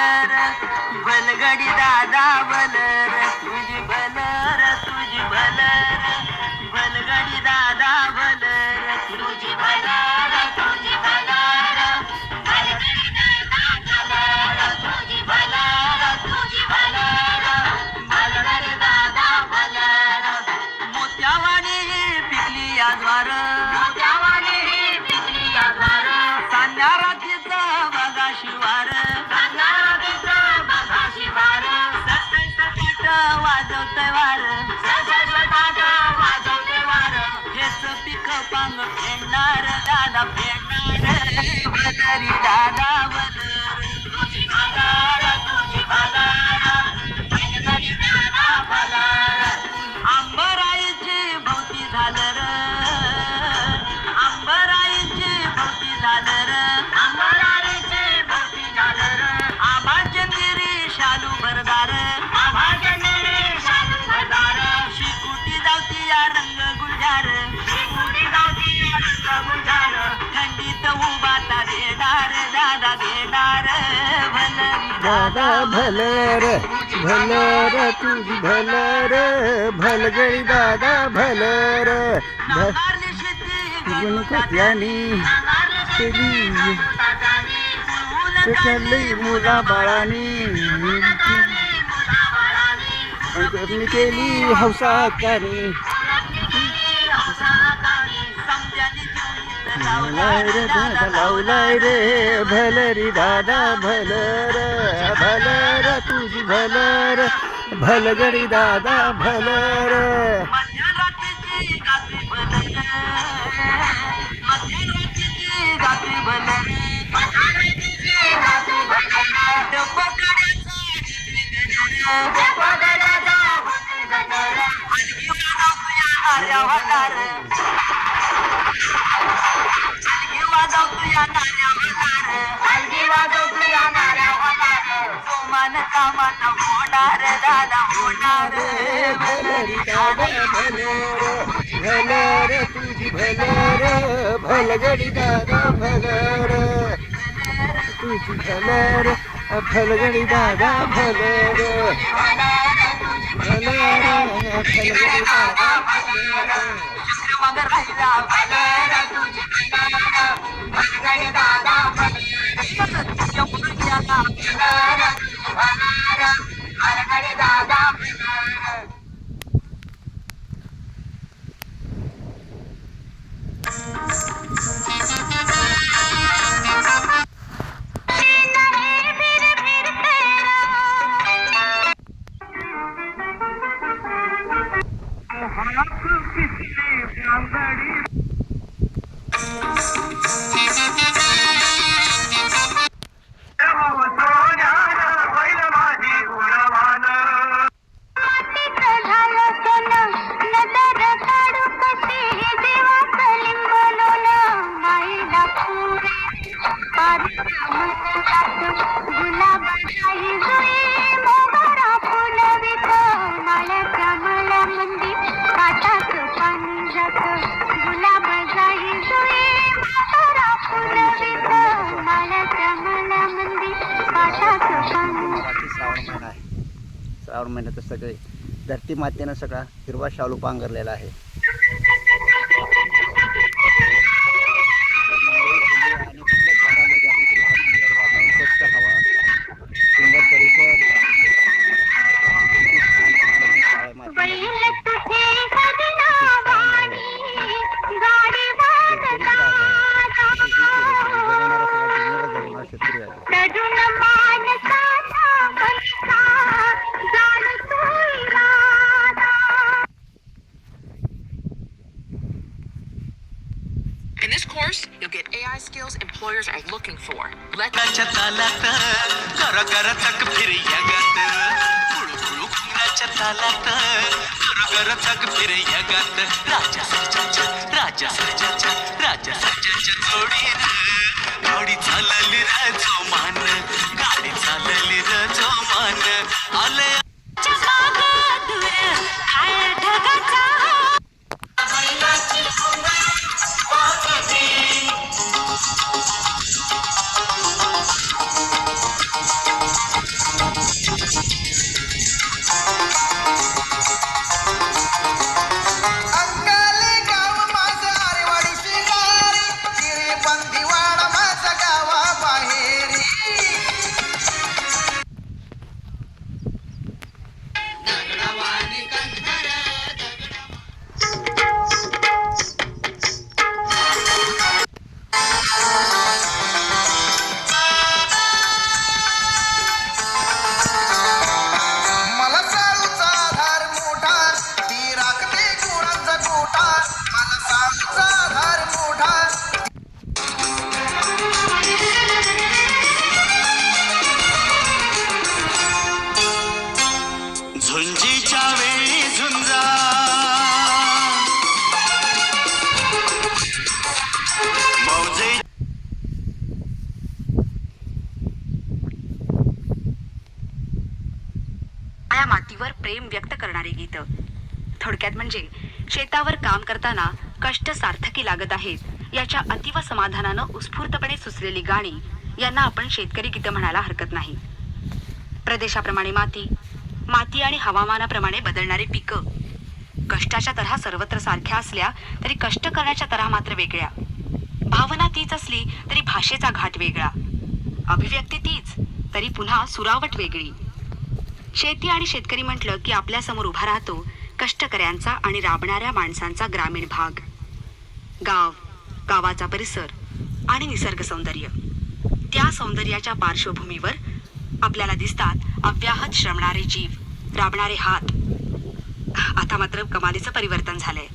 भलगडी दादा भलर तुझी भलर तुझी भलर भलगडी दादा भलर तुझी भलर तुझी भलर भलगडी दादा भलर तुझी भलर तुझी भलर भलगडी दादा भलर मोत्यावाणी पिकली आजवार मोत्यावाणी पिकली आजवार सान्या रात्रीचा बघा शिवार वाजवतय वार वाजवतय वार हेच पिक पांग फेडणार दादा फेडणार भलरी दादा भलर तुझी भलर तुझी भलर भलरी दादा भलर अंबराईची भोवती झालर अंबराईची भोवती झालर अंबराईची भोवती झालर आभाचे तिरी शालू भरदार थंडीत उभाता देणार दादा देणार दादा भलर भलर तुझी भलर भलगडी दादा भलर गणपत्यानी केली मुला बाळानी केली हौसाकारी लावलाय रे भलरी दादा भलर भलर तुझी भलर भलगडी दादा भलर मध्यरात्रीची गाती भलर मध्यरात्रीची गाती भलर मध्यरात्रीची गाती भलर पकड्याचा गजर आणखी वाजव तुझ्या नाऱ्यावर कामात होणार दादा होणार भलरी दादा भलर भलर तुझी भलर भलगडी दादा भलर तुझी भलर भलगडी दादा भलर भलर भलगडी दादा मगर राहिला भलर तुझी भलगडी दादा भलर भलगडी दादा श्रावण महिन्यात सगळे धरती मातेनं सगळा हिरवा शालू पांघरलेला आहे. आणि कुठल्या शहरामध्ये सुंदर वातावरण, स्वच्छ हवा, सुंदर परिसर skills employers are looking for. कुणाच्या तालात घर घर चक फिरया गात कुळू कुळू कुणाच्या तालात घर घर चक फिरया गात राजा सर्जाच्या जोडीनं गाडी चालली र जोमान गाडी चालली र जोमान आले झुंजीच्या वेळी झुंजा मौजे या मातीवर प्रेम व्यक्त करणारी गीत. थोडक्यात म्हणजे शेतावर काम करताना कष्ट सार्थकी लागत आहेत याच्या अतिव समाधानानं उत्स्फूर्तपणे सुचलेली गाणी यांना आपण शेतकरी गीतं म्हणायला हरकत नाही. प्रदेशाप्रमाणे माती आणि हवामानाप्रमाणे बदलणारी पिकं, कष्टाच्या तऱ्हा सर्वत्र सारख्या असल्या तरी कष्ट करण्याच्या तऱ्हा मात्र वेगळ्या. भावना तीच असली तरी भाषेचा घाट वेगळा. अभिव्यक्ती तीच तरी पुन्हा सुरावट वेगळी. शेती आणि शेतकरी म्हटलं की आपल्यासमोर उभा राहतो कष्टकऱ्यांचा आणि राबणाऱ्या माणसांचा ग्रामीण भाग. गावाचा परिसर आणि निसर्ग सौंदर्य. त्या सौंदर्याच्या पार्श्वभूमीवर आपल्याला दिसतात अव्याहत श्रमणारे जीव, राबणारे हात. आता मात्र कमालीचं परिवर्तन झालंय.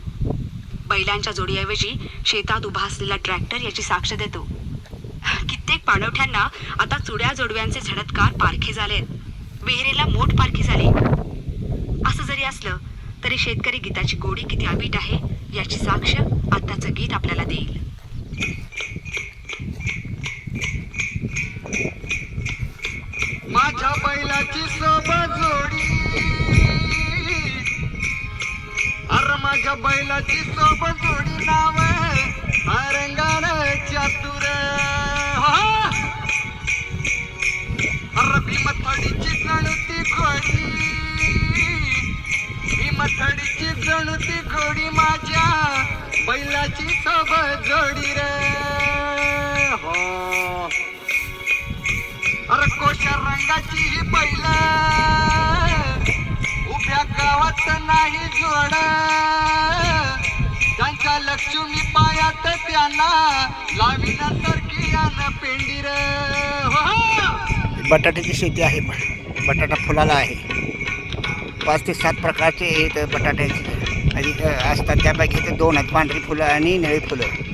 बैलांच्या जोडीऐवजी शेतात उभा असलेला ट्रॅक्टर याची साक्ष देतो. कित्येक पाणवठ्यांना आता चुड्या जोडव्यांचे झडतकार पारखे झालेत. विहिरीला मोठ पारखी झाली. असं जरी असलं तरी शेतकरी गीताची गोडी किती अवीट आहे याची साक्ष आताचं गीत आपल्याला देईल. माझ्या बैलाची सोबत जोडी, अरे माझ्या बैलाची सोबत जोडी नाव अरंगार चातुर. अरे भीमथडीची जणू घोडी, भीमथडीची जणू घोडी माझ्या बैलाची सोबत जोडी रे. हो अरे कोशा रंगाची ही बैल उभ्या गावात नाही जोड, त्यांच्या लक्ष्मी पायात त्यांना लाविण्यासारखी यान पेंडी रे. बटाट्याची शेती आहे. बटाटा फुलाला आहे. 5 ते 7 प्रकारचे बटाट्याचे असतात. त्यापैकी 2 आहेत, पांढरी फुलं आणि निळी फुलं.